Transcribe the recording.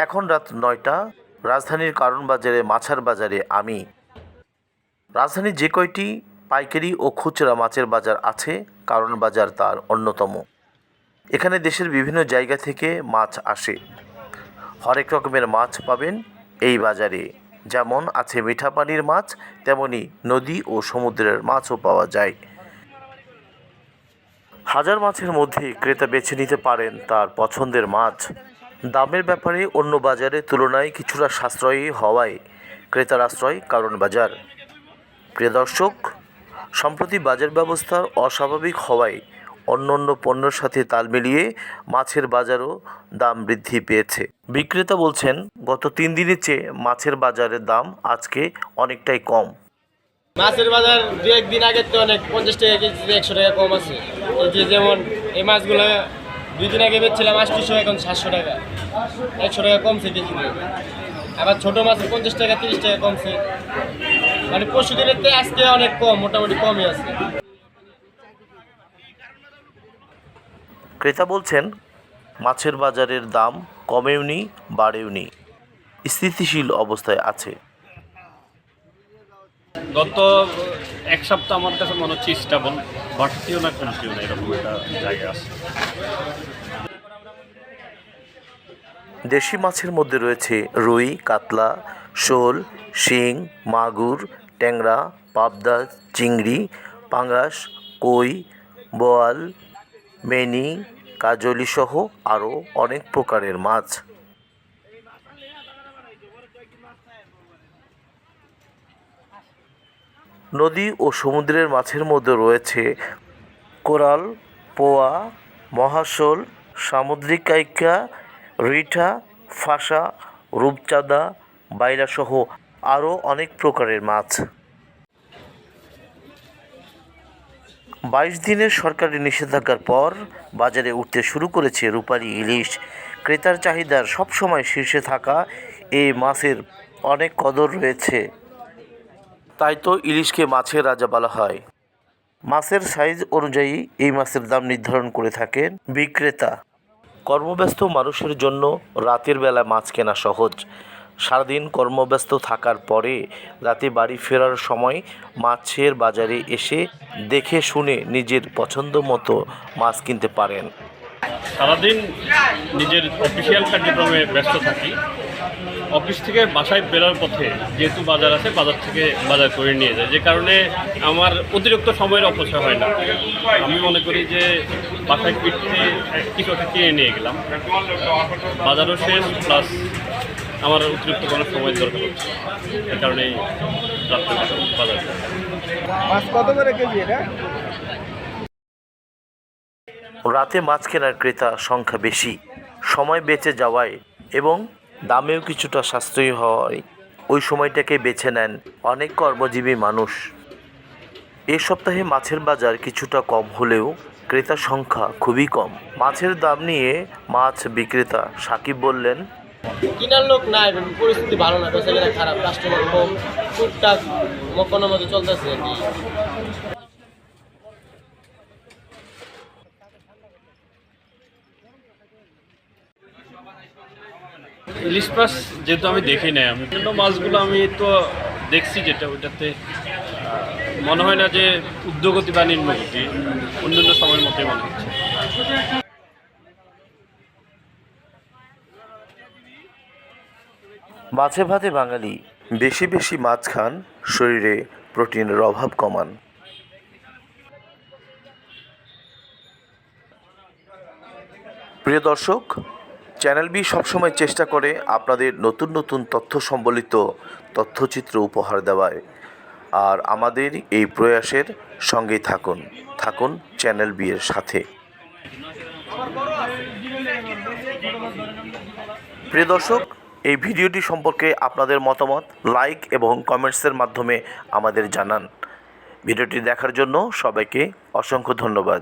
এখন রাত ৯টা। রাজধানীর কারণ বাজারে মাছের বাজারে আমি। রাজধানীর যে কয়টি পাইকারি ও খুচরা মাছের বাজার আছে, কারণ বাজার তার অন্যতম। এখানে দেশের বিভিন্ন জায়গা থেকে মাছ আসে। হরেক রকমের মাছ পাবেন এই বাজারে। যেমন আছে মিঠা পানির মাছ, তেমনি নদী ও সমুদ্রের মাছও পাওয়া যায়। হাজার মাছের মধ্যে ক্রেতা বেছে নিতে পারেন তার পছন্দের মাছ। দামের ব্যাপারে অন্য বাজারের তুলনায় কিছুটা সাশ্রয়ী হওয়ায় ক্রেতার আশ্রয় কারণ বাজার। প্রিয় দর্শক, সম্প্রতি বাজার ব্যবস্থার অস্বাভাবিক হওয়ায় অন্যান্য পণ্যের সাথে তাল মিলিয়ে মাছের বাজারও দাম বৃদ্ধি পেয়েছে। বিক্রেতা বলছেন, গত 3 দিনের চেয়ে মাছের বাজারের দাম আজকে অনেকটাই কম। মাছের বাজার 2-1 দিন আগের তো অনেক 50 টাকা কেজি, 100 টাকা কম আছে। এই যে যেমন এই মাছগুলো 2 দিন আগে বেচছিলাম 800, এখন 700 টাকা, 100 টাকা কমছে কেজিতে। আবার ছোটো মাছের 50 টাকা 30 টাকা কমছে। মানে পরশু দিনের থেকে আজকে অনেক কম, মোটামুটি কমই আছে। ক্রেতা বলছেন, মাছের বাজারের দাম কমেওনি বাড়েওনি, স্থিতিশীল অবস্থায় আছে। গত 1 সপ্তাহ আমার কাছে মনে হচ্ছে স্টেবল, বাড়তিও না কমতিও না, এরকম একটা জায়গা আছে। দেশি মাছের মধ্যে রয়েছে রুই, কাতলা, শোল, শিং, মাগুর, ট্যাংরা, পাবদা, চিংড়ি, পাঙ্গাস, কই, বোয়াল, মেনি, কাজলি সহ আরও অনেক প্রকারের মাছ। নদী ও সমুদ্রের মাছের মধ্যে রয়েছে কোরাল, পোয়া, মহাশোল, সামুদ্রিক কাইকা, রিঠা, ফাসা, রূপচাঁদা, বাইলা সহ আরও অনেক প্রকারের মাছ। 22 দিনের সরকারি নিষেধাজ্ঞার পর বাজারে উঠতে শুরু করেছে রূপালী ইলিশ। ক্রেতার চাহিদার সবসময় শীর্ষে থাকা এই মাছের অনেক কদর রয়েছে। তাই তো ইলিশকে মাছের রাজা বলা হয়। মাছের সাইজ অনুযায়ী এই মাছের দাম নির্ধারণ করে থাকেন বিক্রেতা। কর্মব্যস্ত মানুষের জন্য রাতের বেলা মাছ কেনা সহজ। সারাদিন কর্মব্যস্ত থাকার পরে রাতে বাড়ি ফেরার সময় মাছের বাজারে এসে দেখে শুনে নিজের পছন্দ মতো মাছ কিনতে পারেন। সারাদিন নিজের অফিসিয়াল কার্যক্রমে ব্যস্ত থাকি। অফিস থেকে বাসায় বেরোর পথে যেহেতু বাজার আছে, বাজার থেকে বাজার করে নিয়ে যায়, যে কারণে আমার অতিরিক্ত সময়ের অপচয় হয় না। আমি মনে করি যে বাসায় ফিরতে কিছু একটা কিনে নিয়ে গেলাম, বাজারও শেষ, প্লাস আমার অতিরিক্ত কোনো সময় দরকার হচ্ছে, এই কারণেই রাত্রে বাজার। মাছ কত করে কেজি এটা? রাতে মাছ কেনার ক্রেতা সংখ্যা বেশি। সময় বেঁচে যাওয়ায় এবং দামেও কিছুটা সাশ্রয়ী হওয়ায় ওই সময়টাকে বেছে নেন অনেক কর্মজীবী মানুষ। এই সপ্তাহে মাছের বাজার কিছুটা কম হলেও ক্রেতার সংখ্যা খুবই কম। মাছের দাম নিয়ে মাছ বিক্রেতা সাকিব বললেন, কিনার লোক নাই, পরিস্থিতি ভালো না, বেচাকেনা খারাপ, কাস্টমার কম, টুকটাক কোনো মতো চলতেছে আর কি। ইলিশ মাছ যেহেতু আমি দেখি নাই, আমি অন্য মাছগুলো আমি তো দেখছি, যেটা ওইটাতে মনে হয় না যে উদ্যোগতি বা নিম্নগতি, অন্যান্য সময়ের মতোই মনে হচ্ছে। মাছে ভাতে বাঙালি, বেশি বেশি মাছ খান, শরীরে প্রোটিনের অভাব কমান। প্রিয় দর্শক, চ্যানেল বি সবসময় চেষ্টা করে আপনাদের নতুন নতুন তথ্য সম্বলিত তথ্যচিত্র উপহার দেওয়ায়। আর আমাদের এই প্রয়াসের সঙ্গেই থাকুন চ্যানেল বি এর সাথে। প্রিয় দর্শক, এই ভিডিওটি সম্পর্কে আপনাদের মতামত লাইক এবং কমেন্টসের মাধ্যমে আমাদের জানান। ভিডিওটি দেখার জন্য সবাইকে অসংখ্য ধন্যবাদ।